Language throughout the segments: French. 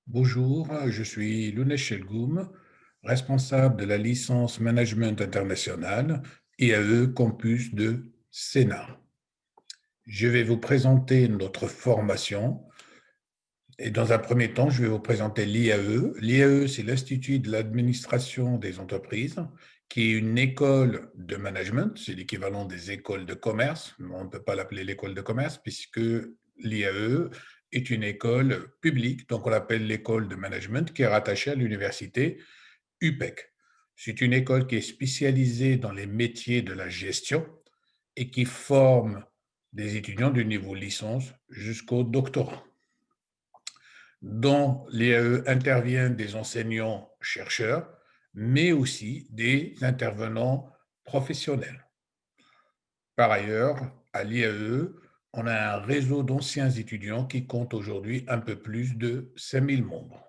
Bonjour, je suis Lounes Chelgoum, responsable de la licence Management International IAE Campus de Sénart. Je vais vous présenter notre formation et dans un premier temps, je vais vous présenter l'IAE. L'IAE, c'est l'Institut de l'administration des entreprises, qui est une école de management, c'est l'équivalent des écoles de commerce, mais on ne peut pas l'appeler l'école de commerce puisque l'IAE est une école publique, donc on l'appelle l'école de management qui est rattachée à l'université UPEC. C'est une école qui est spécialisée dans les métiers de la gestion et qui forme des étudiants du niveau licence jusqu'au doctorat. Dans l'IAE interviennent des enseignants-chercheurs, mais aussi des intervenants professionnels. Par ailleurs, à l'IAE, on a un réseau d'anciens étudiants qui compte aujourd'hui un peu plus de 5000 membres.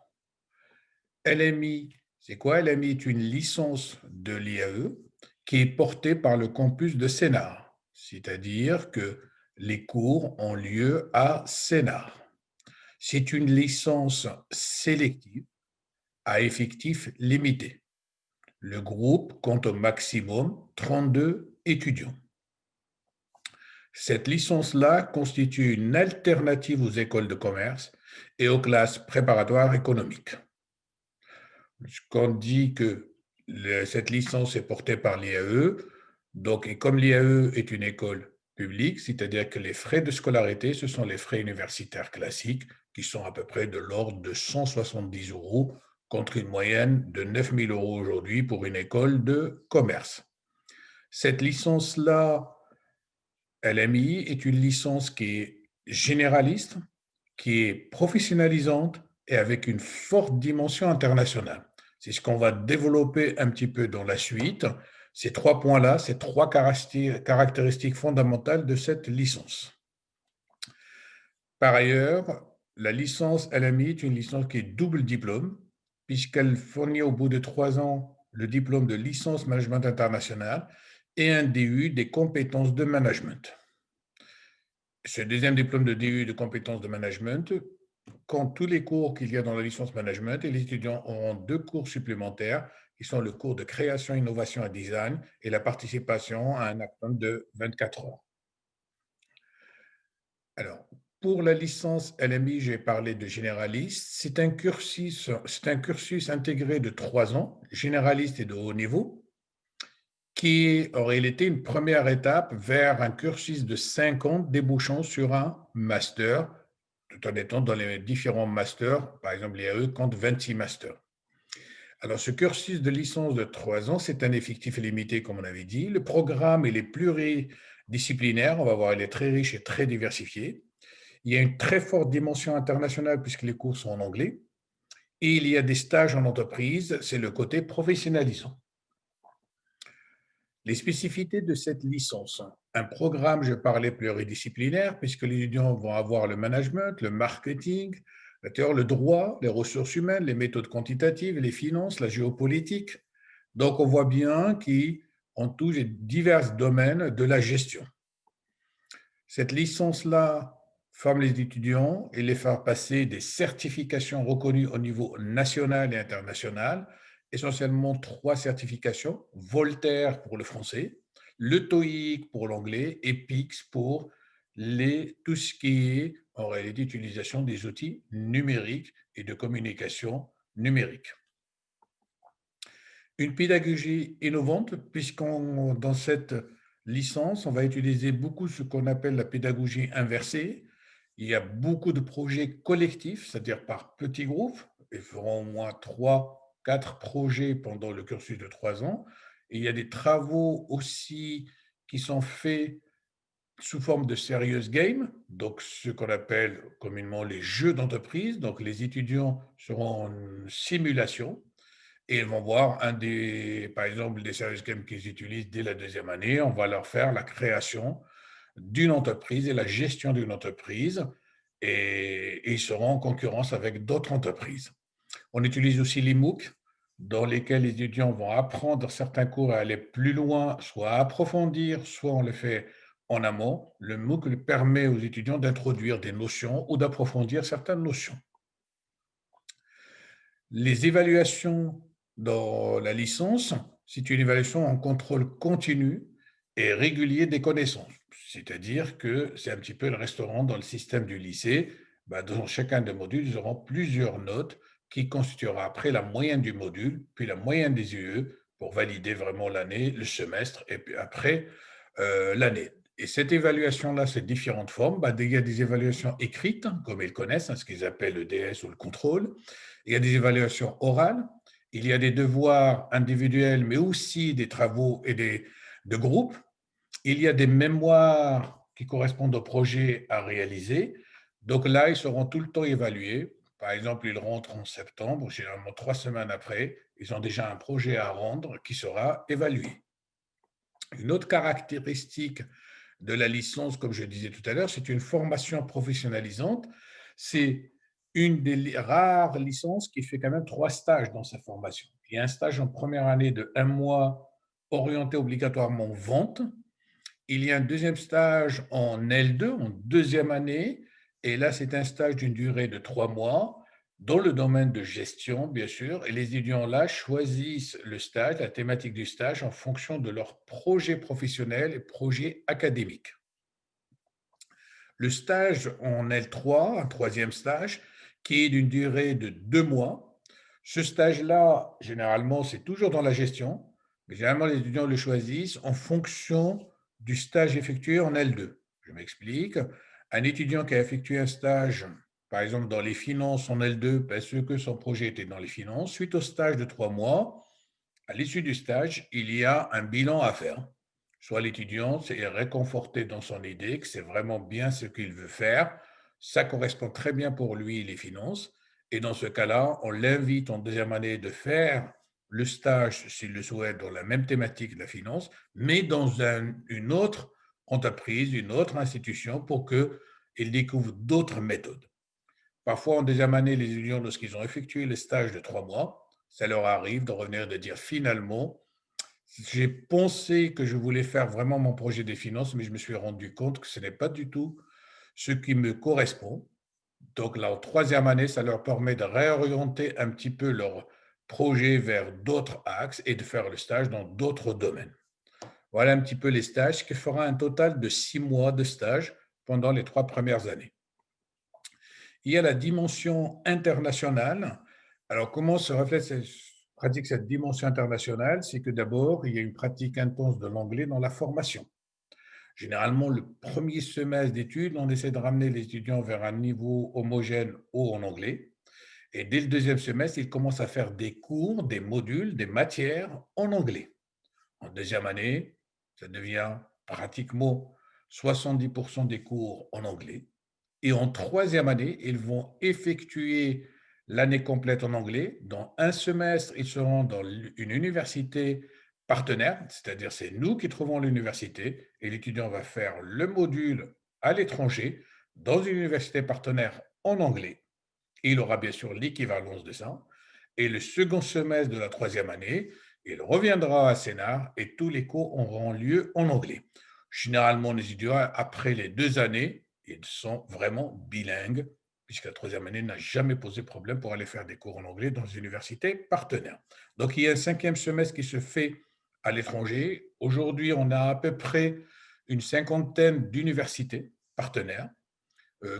LMI, c'est quoi? LMI est une licence de l'IAE qui est portée par le campus de Sénart, c'est-à-dire que les cours ont lieu à Sénart. C'est une licence sélective à effectif limité. Le groupe compte au maximum 32 étudiants. Cette licence-là constitue une alternative aux écoles de commerce et aux classes préparatoires économiques. Quand on dit que cette licence est portée par l'IAE, donc, et comme l'IAE est une école publique, c'est-à-dire que les frais de scolarité, ce sont les frais universitaires classiques qui sont à peu près de l'ordre de 170 euros contre une moyenne de 9 000 euros aujourd'hui pour une école de commerce. Cette licence-là, LMI, est une licence qui est généraliste, qui est professionnalisante et avec une forte dimension internationale. C'est ce qu'on va développer un petit peu dans la suite. Ces trois points-là, ces trois caractéristiques fondamentales de cette licence. Par ailleurs, la licence LMI est une licence qui est double diplôme, puisqu'elle fournit au bout de 3 ans le diplôme de licence management international et un DU des compétences de management. Ce deuxième diplôme de DU de compétences de management compte tous les cours qu'il y a dans la licence management et les étudiants auront 2 cours supplémentaires qui sont le cours de création, innovation et design et la participation à un hackathon de 24 heures. Alors, pour la licence LMI, j'ai parlé de généraliste. C'est un cursus intégré de 3 ans, généraliste et de haut niveau, qui est en réalité une première étape vers un cursus de 5 ans débouchant sur un master, tout en étant dans les différents masters. Par exemple, l'IAE compte 26 masters. Alors, ce cursus de licence de 3 ans, c'est un effectif limité, comme on avait dit. Le programme, il est pluridisciplinaire. On va voir, il est très riche et très diversifié. Il y a une très forte dimension internationale puisque les cours sont en anglais. Et il y a des stages en entreprise. C'est le côté professionnalisant. Les spécificités de cette licence. Un programme, je parlais, pluridisciplinaire, puisque les étudiants vont avoir le management, le marketing, le droit, les ressources humaines, les méthodes quantitatives, les finances, la géopolitique. Donc, on voit bien qu'on touche divers domaines de la gestion. Cette licence-là forme les étudiants et les fait passer des certifications reconnues au niveau national et international, essentiellement 3 certifications, Voltaire pour le français, le TOEIC pour l'anglais et PICS pour tout ce qui est en réalité utilisation des outils numériques et de communication numérique. Une pédagogie innovante, puisqu'on dans cette licence, on va utiliser beaucoup ce qu'on appelle la pédagogie inversée. Il y a beaucoup de projets collectifs, c'est-à-dire par petits groupes. Ils feront au moins 3, 4 projets pendant le cursus de 3 ans. Et il y a des travaux aussi qui sont faits sous forme de serious game, donc ce qu'on appelle communément les jeux d'entreprise. Donc les étudiants seront en simulation et ils vont voir par exemple, des service games qu'ils utilisent dès la deuxième année. On va leur faire la création d'une entreprise et la gestion d'une entreprise et ils seront en concurrence avec d'autres entreprises. On utilise aussi les MOOC dans lesquels les étudiants vont apprendre certains cours et aller plus loin, soit approfondir, soit on le fait en amont. Le MOOC permet aux étudiants d'introduire des notions ou d'approfondir certaines notions. Les évaluations dans la licence, c'est une évaluation en contrôle continu et régulier des connaissances. C'est-à-dire que c'est un petit peu le restaurant dans le système du lycée. Bah, dans chacun des modules, ils auront plusieurs notes qui constituera après la moyenne du module, puis la moyenne des UE pour valider vraiment l'année, le semestre, et puis après l'année. Et cette évaluation-là, c'est différentes formes. Bah, il y a des évaluations écrites, comme ils connaissent, hein, ce qu'ils appellent le DS ou le contrôle. Il y a des évaluations orales. Il y a des devoirs individuels, mais aussi des travaux de groupe. Il y a des mémoires qui correspondent au projet à réaliser. Donc là, ils seront tout le temps évalués. Par exemple, ils rentrent en septembre, généralement 3 semaines après, ils ont déjà un projet à rendre qui sera évalué. Une autre caractéristique de la licence, comme je disais tout à l'heure, c'est une formation professionnalisante. C'est une des rares licences qui fait quand même 3 stages dans sa formation. Il y a un stage en première année de 1 mois orienté obligatoirement vente. Il y a un deuxième stage en L2, en deuxième année, et là, c'est un stage d'une durée de 3 mois dans le domaine de gestion, bien sûr, et les étudiants là choisissent le stage, la thématique du stage, en fonction de leur projet professionnel et projet académique. Le stage en L3, un troisième stage, qui est d'une durée de 2 mois. Ce stage-là, généralement, c'est toujours dans la gestion, mais généralement, les étudiants le choisissent en fonction du stage effectué en L2. Je m'explique. Un étudiant qui a effectué un stage, par exemple, dans les finances en L2, parce que son projet était dans les finances, suite au stage de 3 mois, à l'issue du stage, il y a un bilan à faire. Soit l'étudiant est réconforté dans son idée que c'est vraiment bien ce qu'il veut faire, ça correspond très bien pour lui les finances, et dans ce cas-là, on l'invite en deuxième année de faire le stage, s'il le souhaite, dans la même thématique de la finance, mais dans une autre entreprise, une autre institution, pour qu'il découvre d'autres méthodes. Parfois, en deuxième année, les étudiants, lorsqu'ils ont effectué le stage de 3 mois, ça leur arrive de revenir et de dire finalement, j'ai pensé que je voulais faire vraiment mon projet des finances, mais je me suis rendu compte que ce n'est pas du tout ce qui me correspond. Donc là, en troisième année, ça leur permet de réorienter un petit peu leur projet vers d'autres axes et de faire le stage dans d'autres domaines. Voilà un petit peu les stages qui fera un total de 6 mois de stage pendant les 3 premières années. Il y a la dimension internationale. Alors, comment se pratique cette dimension internationale? C'est que d'abord, il y a une pratique intense de l'anglais dans la formation. Généralement, le premier semestre d'études, on essaie de ramener les étudiants vers un niveau homogène haut en anglais. Et dès le deuxième semestre, ils commencent à faire des cours, des modules, des matières en anglais. En deuxième année, ça devient pratiquement 70% des cours en anglais. Et en troisième année, ils vont effectuer l'année complète en anglais. Dans un semestre, ils seront dans une université partenaire, c'est-à-dire c'est nous qui trouvons l'université et l'étudiant va faire le module à l'étranger dans une université partenaire en anglais. Et il aura bien sûr l'équivalence de ça. Et le second semestre de la troisième année, il reviendra à Sénart et tous les cours auront lieu en anglais. Généralement, les étudiants, après les 2 années, ils sont vraiment bilingues, puisque la troisième année n'a jamais posé problème pour aller faire des cours en anglais dans une université partenaire. Donc, il y a un cinquième semestre qui se fait à l'étranger. Aujourd'hui, on a à peu près une cinquantaine d'universités partenaires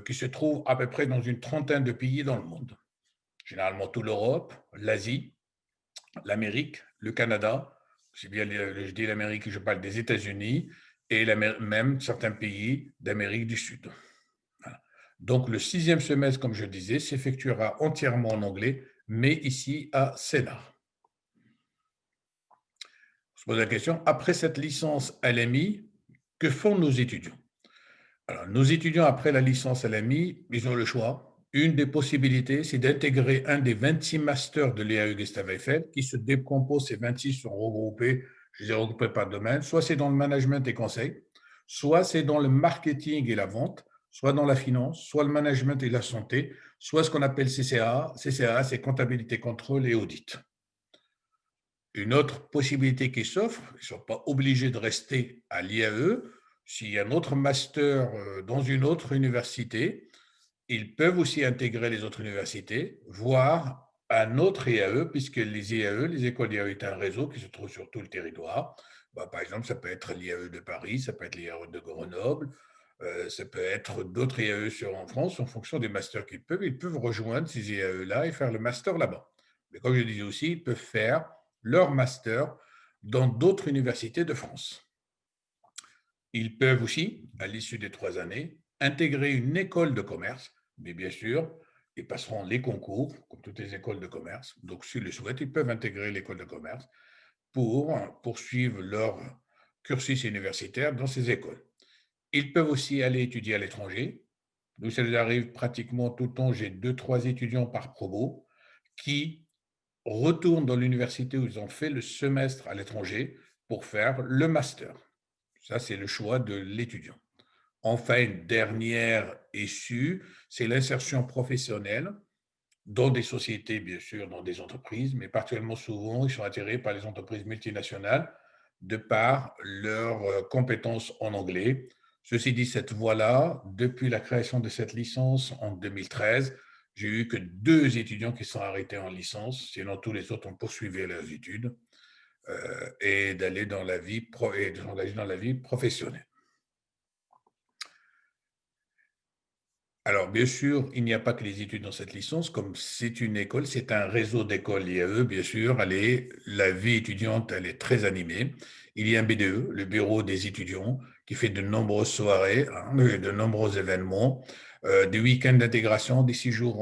qui se trouvent à peu près dans une trentaine de pays dans le monde. Généralement, toute l'Europe, l'Asie, l'Amérique, le Canada, c'est bien, je dis l'Amérique, je parle des États-Unis, et même certains pays d'Amérique du Sud. Voilà. Donc, le sixième semestre, comme je disais, s'effectuera entièrement en anglais, mais ici à Sénart. On se pose la question, après cette licence LMI, que font nos étudiants? Alors, nos étudiants, après la licence LMI, ils ont le choix. Une des possibilités, c'est d'intégrer un des 26 masters de l'EAE Gustave Eiffel, qui se décompose, ces 26 sont regroupés, je les ai regroupés par domaine, soit c'est dans le management et conseil, soit c'est dans le marketing et la vente, soit dans la finance, soit le management et la santé, soit ce qu'on appelle CCA. CCA, c'est comptabilité, contrôle et audit. Une autre possibilité qui s'offre, ils ne sont pas obligés de rester à l'IAE. S'il y a un autre master dans une autre université, ils peuvent aussi intégrer les autres universités, voire un autre IAE, puisque les IAE, les écoles d'IAE est un réseau qui se trouve sur tout le territoire. Bah, par exemple, ça peut être l'IAE de Paris, ça peut être l'IAE de Grenoble, ça peut être d'autres IAE en France, en fonction des masters ils peuvent rejoindre ces IAE-là et faire le master là-bas. Mais comme je disais aussi, ils peuvent faire leur master dans d'autres universités de France. Ils peuvent aussi, à l'issue des 3 années, intégrer une école de commerce, mais bien sûr, ils passeront les concours, comme toutes les écoles de commerce. Donc, s'ils le souhaitent, ils peuvent intégrer l'école de commerce pour poursuivre leur cursus universitaire dans ces écoles. Ils peuvent aussi aller étudier à l'étranger. Nous, ça nous arrive pratiquement tout le temps. J'ai 2, 3 étudiants par promo qui retournent dans l'université où ils ont fait le semestre à l'étranger pour faire le master. Ça, c'est le choix de l'étudiant. Enfin, une dernière issue, c'est l'insertion professionnelle dans des sociétés, bien sûr, dans des entreprises, mais particulièrement souvent, ils sont attirés par les entreprises multinationales de par leurs compétences en anglais. Ceci dit, cette voie-là, depuis la création de cette licence en 2013, j'ai eu que 2 étudiants qui sont arrêtés en licence, sinon tous les autres ont poursuivi leurs études et d'aller dans la vie professionnelle. Alors, bien sûr, il n'y a pas que les études dans cette licence. Comme c'est une école, c'est un réseau d'écoles IAE, bien sûr. La vie étudiante, elle est très animée. Il y a un BDE, le bureau des étudiants, qui fait de nombreuses soirées, hein, de nombreux événements, des week-ends d'intégration, des séjours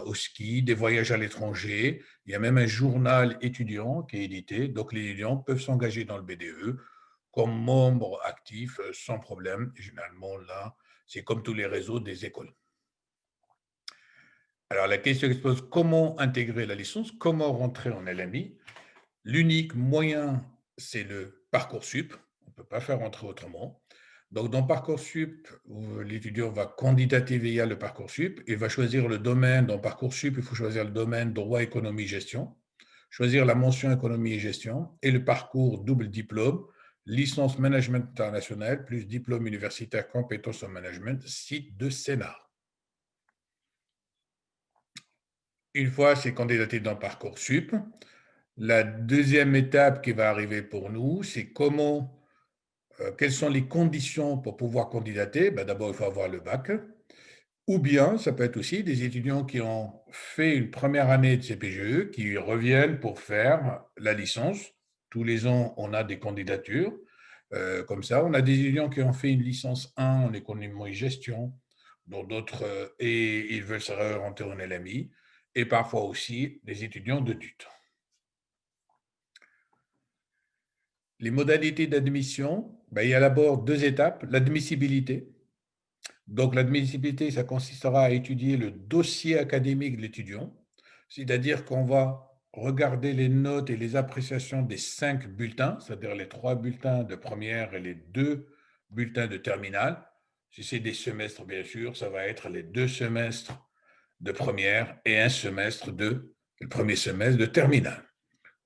au ski, des voyages à l'étranger. Il y a même un journal étudiant qui est édité. Donc, les étudiants peuvent s'engager dans le BDE comme membres actifs sans problème. Et généralement, là, c'est comme tous les réseaux des écoles. Alors, la question qui se pose, comment intégrer la licence? Comment rentrer en LMI? L'unique moyen, c'est le Parcoursup. On ne peut pas faire rentrer autrement. Donc, dans Parcoursup, l'étudiant va candidater via le Parcoursup et va choisir le domaine. Dans Parcoursup, il faut choisir le domaine droit, économie, gestion, choisir la mention économie et gestion et le parcours double diplôme, licence management international plus diplôme universitaire compétences en management, site de Sénart. Une fois c'est candidaté dans Parcoursup, la deuxième étape qui va arriver pour nous, c'est quelles sont les conditions pour pouvoir candidater. Ben, d'abord, il faut avoir le bac. Ou bien, ça peut être aussi des étudiants qui ont fait une première année de CPGE, qui reviennent pour faire la licence. Tous les ans, on a des candidatures. Comme ça, on a des étudiants qui ont fait une licence 1 en économie et gestion, dont d'autres, et ils veulent se réorienter en LMI, et parfois aussi des étudiants de TUT. Les modalités d'admission, ben, il y a d'abord 2 étapes. L'admissibilité. Donc, l'admissibilité, ça consistera à étudier le dossier académique de l'étudiant, c'est-à-dire qu'on va regarder les notes et les appréciations des 5 bulletins, c'est-à-dire les 3 bulletins de première et les 2 bulletins de terminale. Si c'est des semestres, bien sûr, ça va être les 2 semestres de première et le premier semestre de terminale.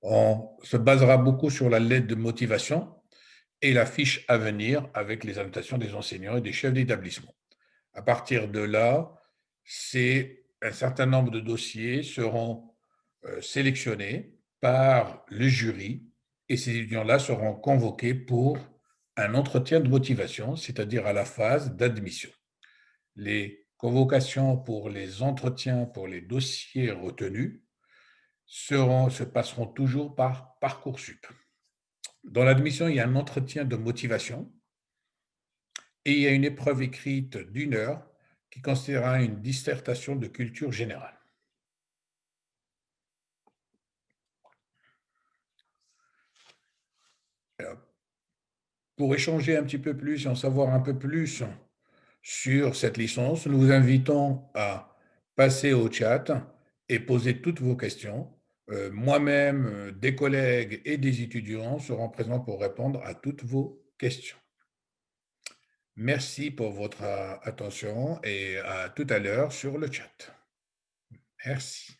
On se basera beaucoup sur la lettre de motivation et la fiche à venir avec les annotations des enseignants et des chefs d'établissement. À partir de là, un certain nombre de dossiers seront sélectionnés par le jury et ces étudiants-là seront convoqués pour un entretien de motivation, c'est-à-dire à la phase d'admission. Les convocations pour les entretiens pour les dossiers retenus se passeront toujours par Parcoursup. Dans l'admission, il y a un entretien de motivation et il y a une épreuve écrite d'1 heure qui constituera une dissertation de culture générale. Alors, pour échanger un petit peu plus et en savoir un peu plus sur cette licence, nous vous invitons à passer au chat et poser toutes vos questions. Moi-même, des collègues et des étudiants seront présents pour répondre à toutes vos questions. Merci pour votre attention et à tout à l'heure sur le chat. Merci.